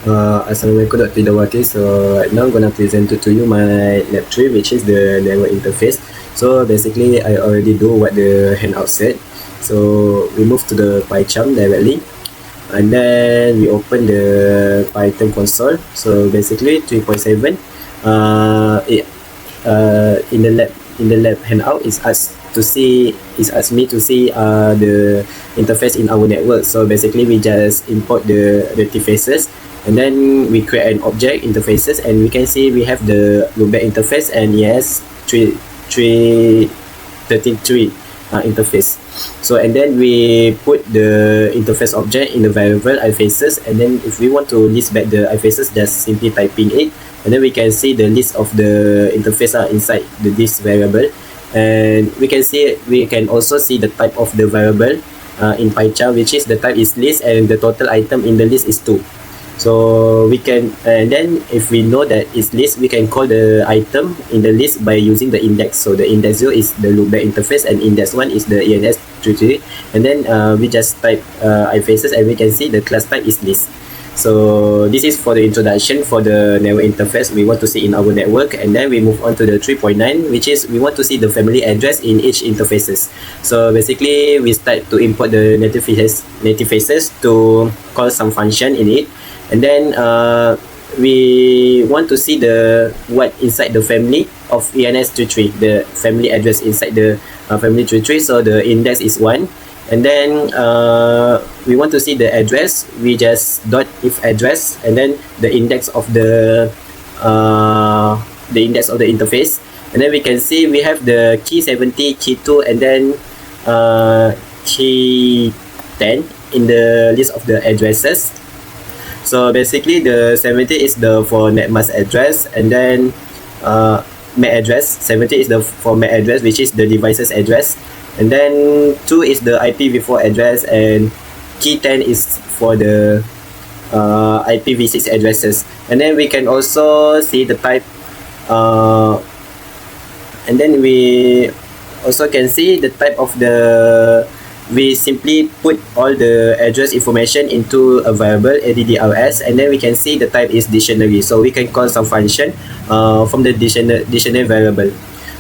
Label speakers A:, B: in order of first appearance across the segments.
A: Assalamualaikum Dr. Idawati. So right now I'm gonna present to you my lab 3, which is the network interface. So basically I already do what the handout said. So we move to the PyCharm directly, and then we open the Python console. So basically 3.7 in the lab handout is asked me to see the interface in our network. So basically we just import the interfaces, and then we create an object interfaces, and we can see we have the loopback interface and yes 333 interface. So and then we put the interface object in the variable ifaces, and then if we want to list back the ifaces, just simply typing it, and then we can see the list of the interface inside this variable. And we can also see the type of the variable in PyCharm, which is the type is list, and the total item in the list is 2. So we can, and then if we know that it's list, we can call the item in the list by using the index. So the index 0 is the loopback interface, and index 1 is the ENS33, and then we just type ifaces, and we can see the class type is list. So this is for the introduction for the network interface we want to see in our network. And then we move on to the 3.9, which is we want to see the family address in each interfaces. So basically we start to import the native faces to call some function in it, and then we want to see the what inside the family of ENS33, the family address inside the family 33. So the index is 1, and then we want to see the address. We just dot if address, and then the index of the interface, and then we can see we have the key 70, key 2, and then key 10 in the list of the addresses. So basically the 70 is the for netmask address, and then MAC address. 70 is the for MAC address, which is the device's address, and then 2 is the IPv4 address, and key 10 is for the IPv6 addresses. And then we can also see the type, and then we also can see the type of the, we simply put all the address information into a variable addrs, and then we can see the type is dictionary. So we can call some function from the dictionary variable.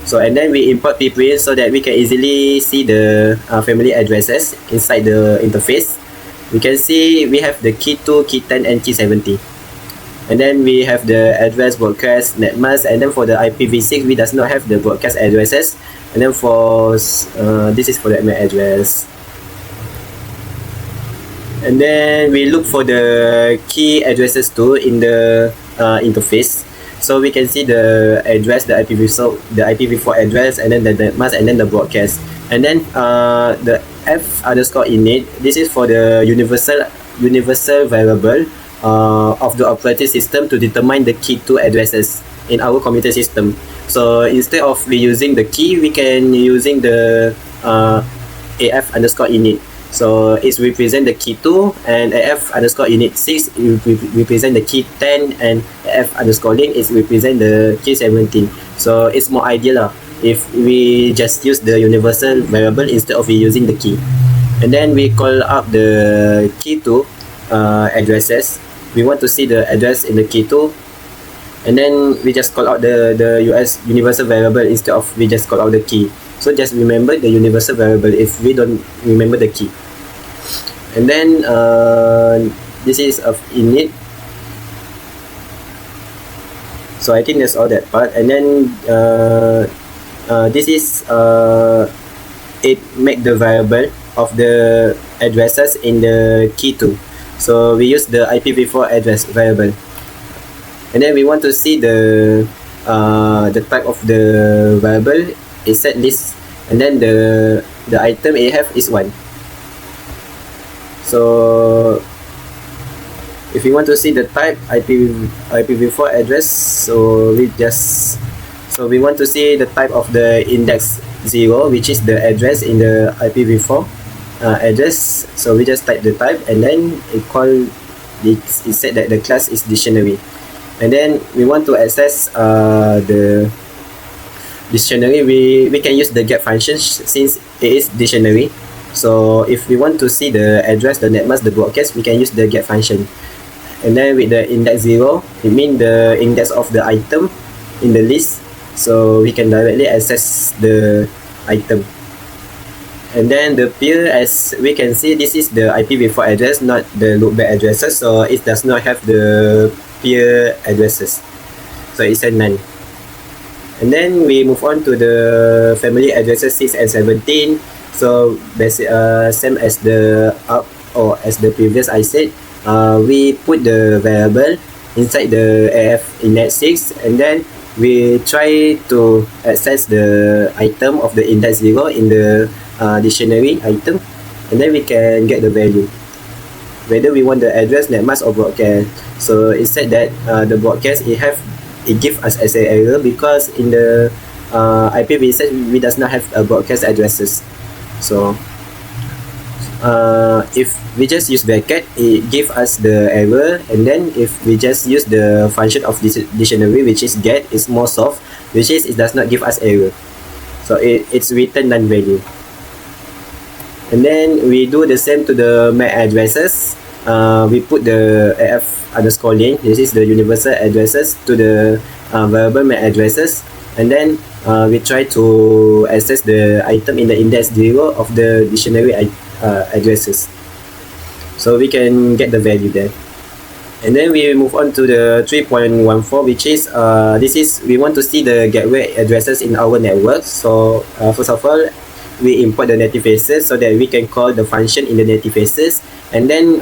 A: So and then we import pprint so that we can easily see the family addresses inside the interface. We can see we have the key 2, key 10, and key 70. And then we have the address, broadcast, netmask, and then for the IPv6 we does not have the broadcast addresses. And then for this is for the MAC address. And then we look for the key addresses too in the interface. So we can see the address, the IPv4 address, and then the netmask, and then the broadcast. And then the f_init, this is for the universal variable of the operating system to determine the key 2 addresses in our computer system. So instead of we using the key, we can using the af_init. So it represent the key 2, and af_init 6 represent the key 10, and af_link is represent the key 17. So it's more ideal if we just use the universal variable instead of using the key. And then we call up the key 2 addresses. We want to see the address in the key 2, and then we just call out the universal variable instead of we just call out the key. So just remember the universal variable if we don't remember the key. And then this is of init. So I think that's all that part. And then this is it make the variable of the addresses in the key 2. So we use the IPv4 address variable. And then we want to see the type of the variable is set list, and then the item it have is 1. So if we want to see the type IPv4 address, so we want to see the type of the index 0, which is the address in the IPv4 address. So we just type the type, and then it said that the class is dictionary. And then we want to access the dictionary. We can use the get function since it is dictionary. So if we want to see the address, the netmask, the broadcast, we can use the get function. and then with the index 0, it means the index of the item in the list, so we can directly access the item. And then the peer, as we can see, this is the IPv4 address, not the loopback addresses, so it does not have the peer addresses, so it's a none. And then we move on to the family addresses 6 and 17. So basic, same as the up or as the previous I said, we put the variable inside the AF index 6, and then we try to access the item of the index 0 in the dictionary item, and then we can get the value whether we want the address, netmask, or broadcast. So it said that the broadcast it give us as an error because in the IPv6 we does not have broadcast addresses. So if we just use bracket, it give us the error, and then if we just use the function of this dictionary, which is get, is more soft, which is it does not give us error, so it's written none value. And then we do the same to the MAC addresses. We put the AF underscore link, this is the universal addresses, to the variable MAC addresses, and then we try to access the item in the index 0 of the dictionary addresses, so we can get the value there. And then we move on to the 3.14, which is this is we want to see the gateway addresses in our network. So first of all, we import the native faces so that we can call the function in the native faces, and then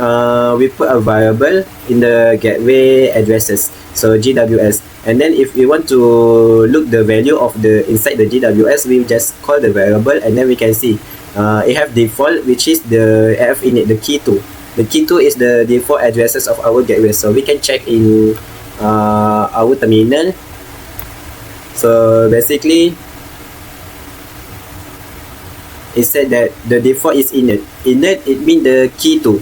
A: we put a variable in the gateway addresses, so GWS. And then if we want to look the value of the inside the GWS, we just call the variable, and then we can see it have default, which is the AF init, the key 2. The key 2 is the default addresses of our gateway, so we can check in our terminal. So basically it said that the default is init. Init, it means the key 2.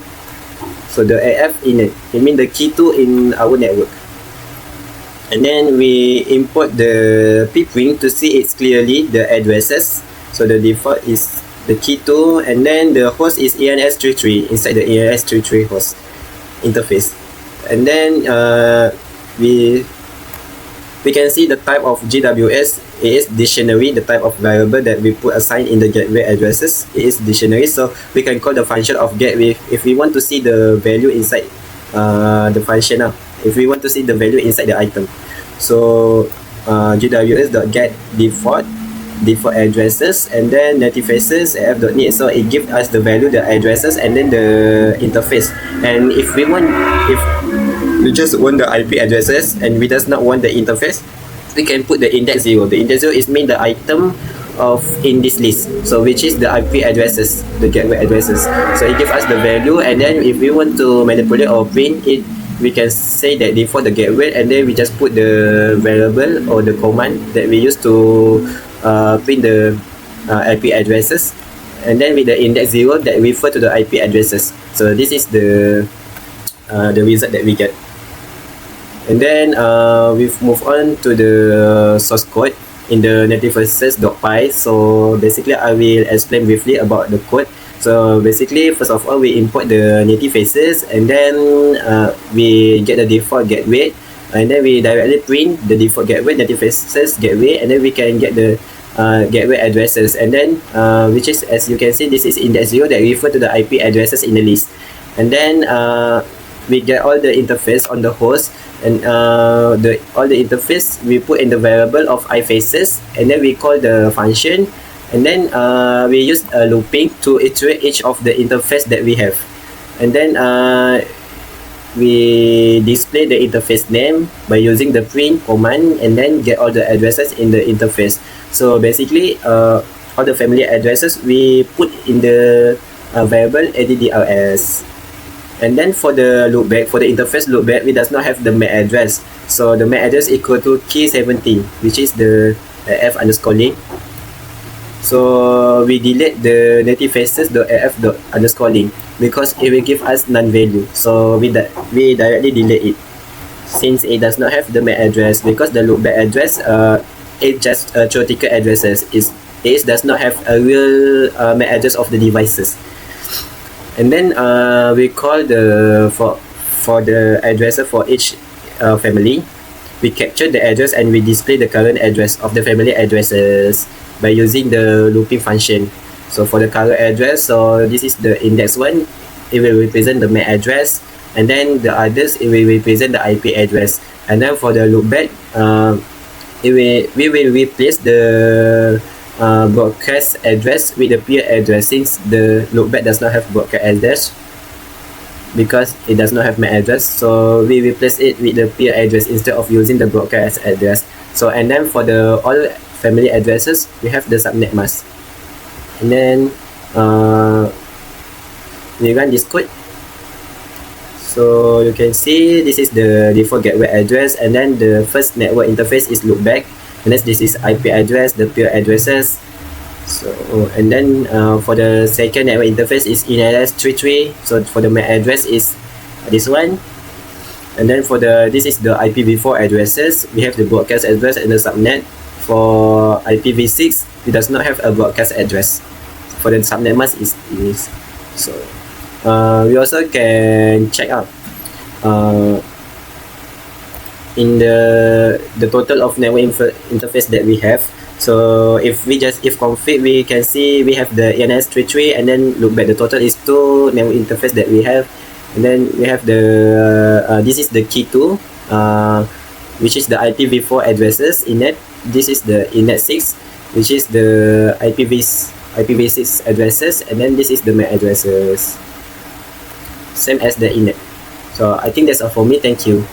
A: So the AF init, it means the key 2 in our network. And then we import the pipring to see it's clearly the addresses. So the default is the key 2, and then the host is ENS33 inside the ENS33 host interface. And then we can see the type of GWS is dictionary, the type of variable that we put assigned in the gateway addresses is dictionary, so we can call the function of get if we want to see the value inside the function if we want to see the value inside the item. So GWS.get default addresses, and then native faces af.net, so it gives us the value, the addresses, and then the interface. And if we just want the IP addresses and we does not want the interface, we can put the index 0. The index 0 is mean the item of in this list, so which is the IP addresses, the gateway addresses. So it gives us the value, and then if we want to manipulate or print it, we can say that default the gateway, and then we just put the variable or the command that we use to print the IP addresses, and then with the index 0 that refer to the IP addresses. So this is the result that we get. And then we move on to the source code in the nativeverses.py. So basically I will explain briefly about the code. So basically, first of all, we import the native faces, and then we get the default gateway, and then we directly print the default gateway, native faces gateway, and then we can get the gateway addresses, and then which is, as you can see, this is index 0 that refer to the IP addresses in the list. And then we get all the interface on the host, and all the interface we put in the variable of iFaces, and then we call the function, and then we use looping to iterate each of the interface that we have, and then we display the interface name by using the print command, and then get all the addresses in the interface. So basically all the family addresses we put in the variable addrs. And then for the loopback, for the interface loopback, we does not have the MAC address. So the MAC address equal to key 17, which is the f underscore link. So we delete the native faces.af.underscore link because it will give us none value. So we directly delete it since it does not have the MAC address, because the loopback address it just theoretical addresses. It does not have a real MAC address of the devices. And then we call the for the address for each family, we capture the address and we display the current address of the family addresses by using the looping function. So for the current address, so this is the index one, it will represent the MAC address, and then the others, it will represent the IP address. And then for the loopback, we will replace the broadcast address with the peer address, since the loopback does not have broadcast address because it does not have MAC address. So we replace it with the peer address instead of using the broadcast address. So and then for the all family addresses, we have the subnet mask. And then we run this code. So you can see this is the default gateway address, and then the first network interface is loopback, and then this is IP address, the peer addresses. So and then for the second network interface is lab3. So for the MAC address is this one, and then for the this is the IPv4 addresses. We have the broadcast address and the subnet. For IPv6, it does not have a broadcast address. For the subnet mask is so. We also can check out in the total of network interface that we have. So if we just config, we can see we have the ENS33, and then look back, the total is 2 network interface that we have. And then we have the this is the key 2, which is the IPv4 addresses innet. This is the innet6, which is the IPv6 addresses, and then this is the MAC addresses, same as the innet. So I think that's all for me. Thank you.